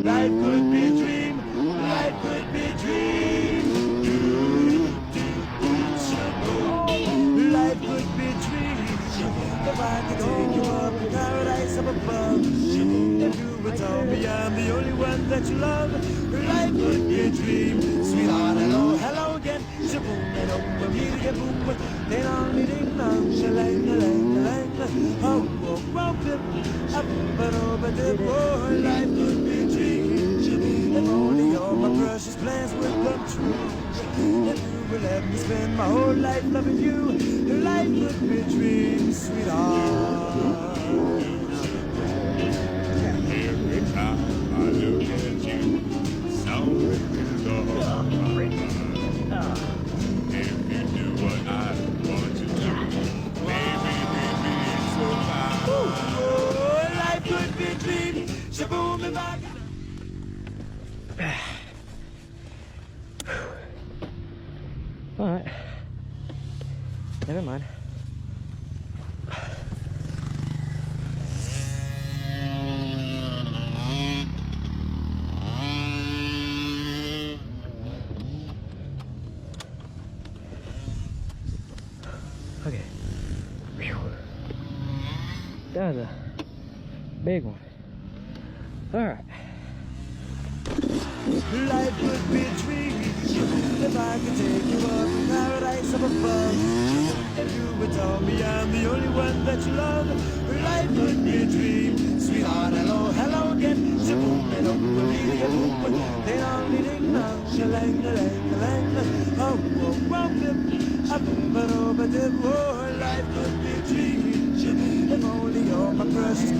Life could be a dream. Life could be a dream. Life could be a dream. If I could take you up in paradise up above. If you would tell me I'm the only one that you love. Life could be a dream. Sweetheart, hello, hello again. Shaboom, and over me to get boom. Ding dong, ding dong, shalang, lang, lang. Oh, oh, oh, dip, up, but over dip. Oh, life could be a dream. If only all my precious plans would come true. If you would let me spend my whole life loving you, life would be a dream, sweetheart. Every time I look at you, somewhere in the heart. If you do what I want you to do, baby, baby, it's so fine. Oh, life could be a dream. Shaboom, if I could. Alright. Never mind. Okay. Whew. That was a big one. Alright. Life could be a dream. If I could take you up in paradise up above. If you would tell me I'm the only one that you love. Life could be a dream. Sweetheart, hello, hello again. Shaboom, and over me to get boom. Ding dong, ding dong, shalang, lang, lang. Oh, oh, oh, dip, up, but over dip. Oh, life could be a dream. If only all my precious